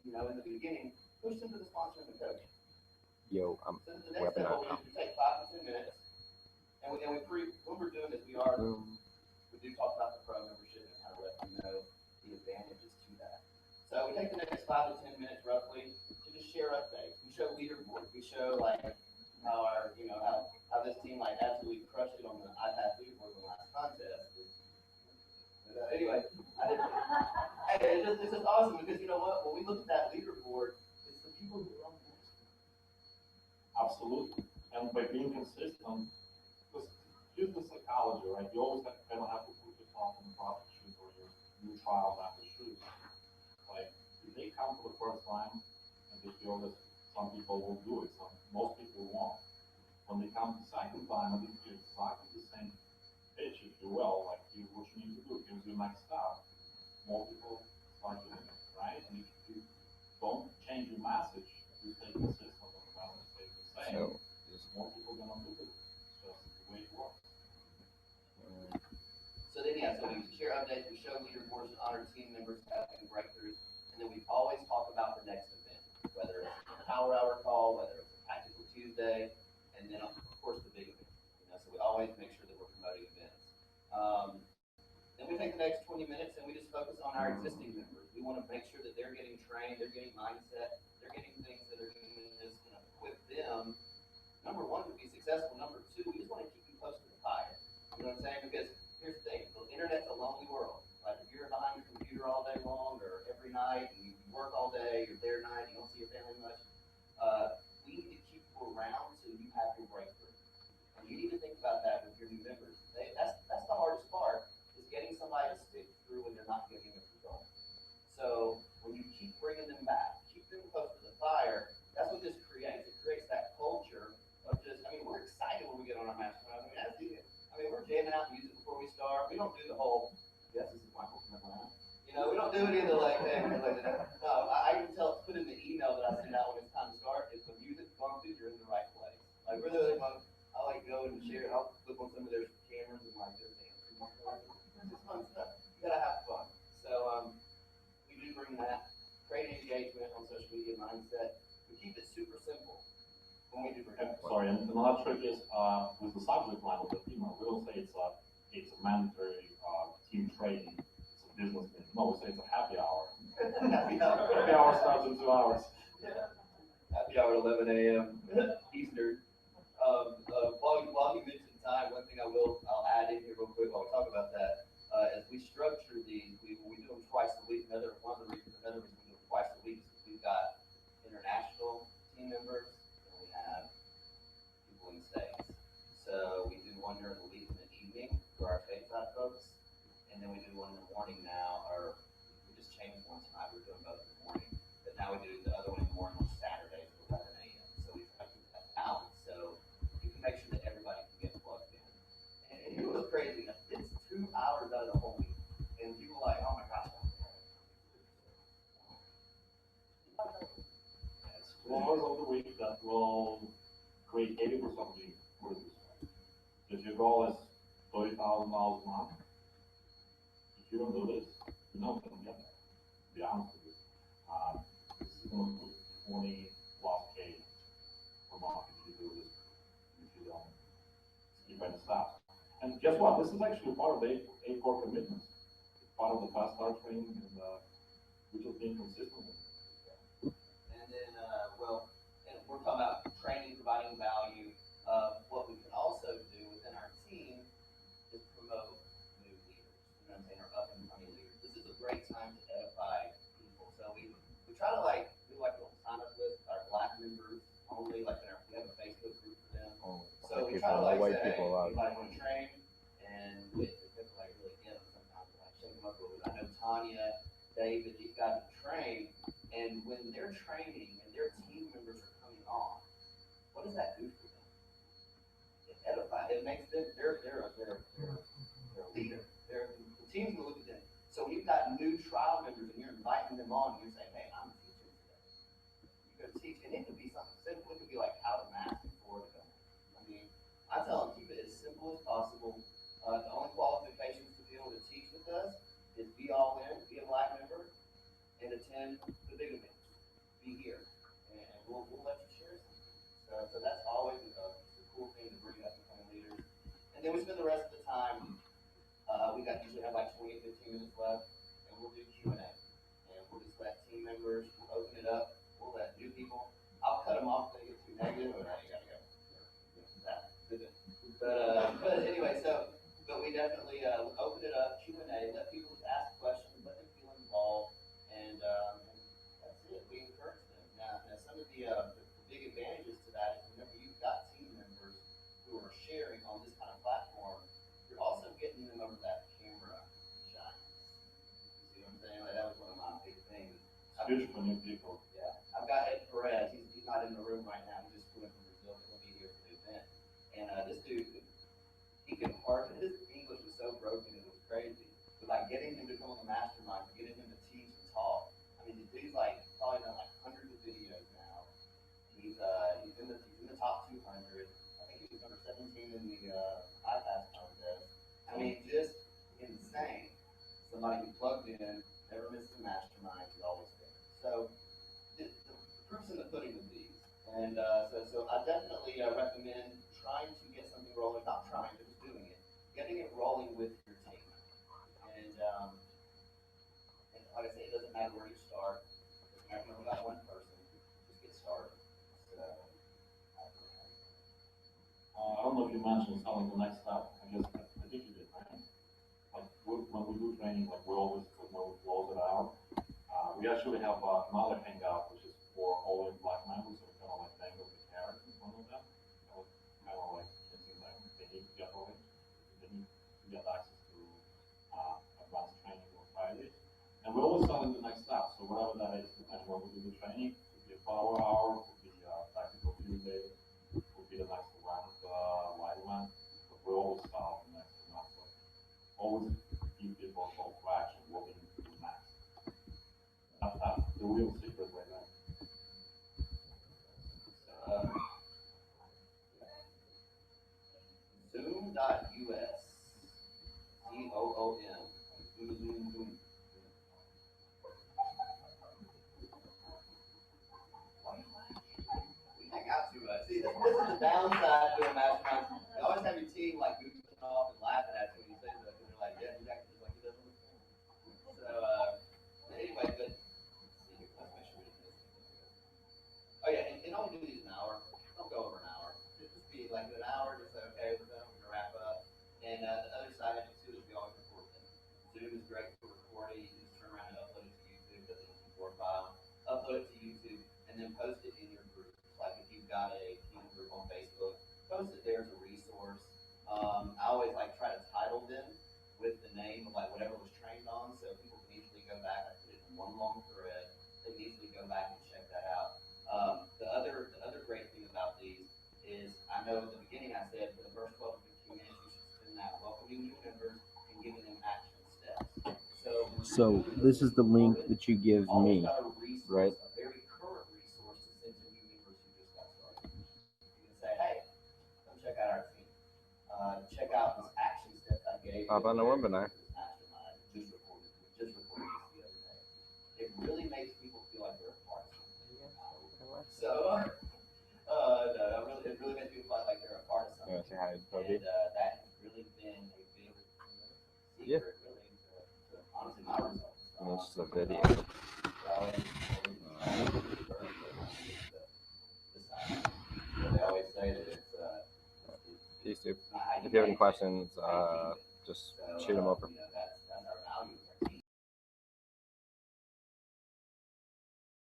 in the beginning, push them to the sponsor and the coach. Yo, I'm So the next wrapping step, up what we do now. is we take 5 to 10 minutes, when we're doing this, we do talk about the pro membership and how to let them know the advantages to that. So we take the next 5 to 10 minutes roughly to just share updates. We show leaderboards. We show like how how this team like absolutely crushed it on the iPad leaderboard in the last contest. Anyway, it's just awesome because you know what? When we look at that leaderboard, it's the people who are on the next. Absolutely. And by being consistent, because here's the psychology, right? You always kind of have to put yourself in the product shoes or your new trial after shoes. Like, if they come for the first time and they feel that some people will do it, most people won't. When they come the second time and they do exactly the same pitch, if you will, like here's what you need to do, here's your next step, more people start doing it, right? And if you don't change your message, you stay consistent and the message stays the same, So, more people are gonna do it. It's just the way it works. So then, yeah, so we share updates, we show leaderboards and honor team members having breakthroughs, and then we always talk about the next event, whether it's a power hour call, whether it's a tactical Tuesday, and then of course the big event. So we always make sure that we're promoting events. Then we take the next 20 minutes and we just focus on our existing members. We want to make sure that they're getting trained, they're getting mindset, they're getting things that are going to just equip them. Number one, to be successful. Number two, we just want to keep you close to the fire. You know what I'm saying? Because here's the thing: the internet's a lonely world. Like if you're behind your computer all day long, or every night, and you work all day, you're there at night, you don't see your family much. We need to keep you around so you have your breakthrough. And you need to think about that with your new members. That's the hardest part is getting somebody to stick through when they're not getting a result. So when you keep bringing them back, keep them close to the fire. That's what this creates. It creates that culture of just. I mean, we're excited when we get on our mastermind. I mean, as you. I mean, we're jamming out music before we start. We don't do the whole. Yes, this is Michael from Atlanta. We don't do it either like that. No, I can tell. Put in the email that I send out when it's time to start. If the music's bumpy, you're in the right place. Like we're the I like go and share. I'll flip on some of their cameras and like their dancing. It's just fun stuff. You gotta have fun. So we do bring that. Create engagement on social media mindset. We keep it super simple when we do bring it. Sorry, and another trick is with the subject line of the email, we don't say it's a mandatory team training, it's a business meeting. No, we say it's a happy hour. Happy hour. Happy hour starts in 2 hours. Yeah. Happy hour at 11 a.m. Eastern. While you mentioned time, one thing I'll add in here real quick while we talk about that, as we structure these, we do them twice a week. Another reason we do them twice a week is because we've got international team members and we have people in the States. So we do one during the week in the evening for our stateside folks, and then we do one in the morning now, or we just changed one tonight. We were doing both in the morning, but now we do the other one in the morning on Saturdays at 11 a.m. So we try to keep that balance so we can make sure that everybody can get plugged in. And it was crazy. It's 2 hours out of the whole week, and people are like, oh my gosh. It's 2 hours of the week that will create 80% of the improvements. If your goal is $30,000 a month, if you don't do this, you're not going to get there. To be honest with you, this is going to put 20 plus K per month if you do this. If you don't skip any steps. And guess what? This is actually part of the 8 core commitments. It's part of the fast start training, and we're just being consistent with it. And then, and we're talking about training, providing value. What we can also do within our team is promote new leaders. You know what I'm saying? Or up and coming leaders. This is a great time to edify people. So we try to do like a little sign up list with our Black members only. Like we have a Facebook group for them. So we try to say, hey, anybody want to train? And we have to really get them sometimes. Like shake them up a little bit. I know Tanya, David, these guys have trained, and when they're training and their team members are coming on, what does that do for them? It edifies. It makes them they're a leader. The team's gonna look at them. So when you've got new trial members and you're inviting them on, and you're saying, hey, I'm teaching today. You go teach, and it could be something simple. It could be like how to mask before the gun. I mean, I tell them keep it as simple as possible. The only qualifications to be able to teach with us is be all in, be a Black member, and attend the big events. be here, and we'll let you share something. So that's always a cool thing to bring up becoming leaders. And then we spend the rest of the time, we usually have like 20, 15 minutes left, and we'll do Q&A. And we'll just let team members, we'll open it up, we'll let new people, I'll cut them off if they get too negative, or you gotta go. But anyway, but we definitely open it up, Q&A, let people just ask questions, let them feel involved, and that's it. We encourage them. Now some of the big advantages to that is whenever you've got team members who are sharing on this kind of platform, you're also getting them over that camera shyness. You see what I'm saying? Like that was one of my big things. Huge for new people. Yeah, I've got Ed Perez. He's not in the room right now. He just flew in from Brazil. He'll be here for the event. And this dude, he could hardly. His English was so broken, it was crazy. But like getting him to come on the mastermind, getting him to teach and talk. I mean, the dude's like probably done like hundreds of videos now. He's in the top 200. I think he was number 17 in the iPass contest. I mean, just insane. Somebody who plugged in, never missed a mastermind, he's always there. So the proof's in the pudding with these. And so I definitely recommend trying to get something rolling, not trying, but just doing it. Getting it rolling with your team. And like I say, it doesn't matter where you start. It doesn't matter if you got one person, just get started. So, I don't know if you mentioned something the next step. I think you did, right? Like when we do training, like when we close it out, we actually have another hangout, which is for all in black members, so we kind of like dangle the carrot in front of them. Kind of like hinting them they need to get rolling, they need to get access to advanced training on Fridays. And we always tell them the next step, so whatever that is, depending on when we do the training, it could be a power hour, could be tactical Tuesday, could be the next round of light one, but we always start the next one. So always keep people call to action, what we need to do next. That's the real secret right now. Zoom.us. ZOOM. Zoom. We hang out too much. See, this is the downside to a mastermind. You always have your team like goofing off and laughing at you when you say stuff, and they're like, yeah, he's acting just like he does on the phone. So, anyway, but let's see here. Let's make sure we didn't miss anything. Oh yeah, and only do these an hour. Don't go over an hour. Just be like an hour, just say, okay, we're done, we're gonna wrap up. And the other side of it too is we always record them. Zoom is great for recording. You just turn around and upload it to YouTube, does it in Word file, upload it to YouTube, and then post it in your group. Like if you've got a team group on Facebook, post it there as a resource. I always like try to title them with the name of like whatever was trained on, so people can easily go back. I put it in one long thread. They can easily go back and check that out. The other great thing about these is I know at the beginning I said for the first 12 to 15 minutes you should spend that welcoming new members and giving them action steps. So this is the link that you give me, right? A very current resource to send to new members who just got started. You can say, hey, come check out our team. Check out this action step I gave. Hop on the webinar. Mastermind. Just recorded this the other day. It really makes people feel like they're a part of something. So, no, it really makes people feel like they're a part of something. Say hi, Toby. And that has really been a big secret, really, to honestly my results. This is a video. They always say that it's Peace, dude. If you have any questions, just shoot them over. that's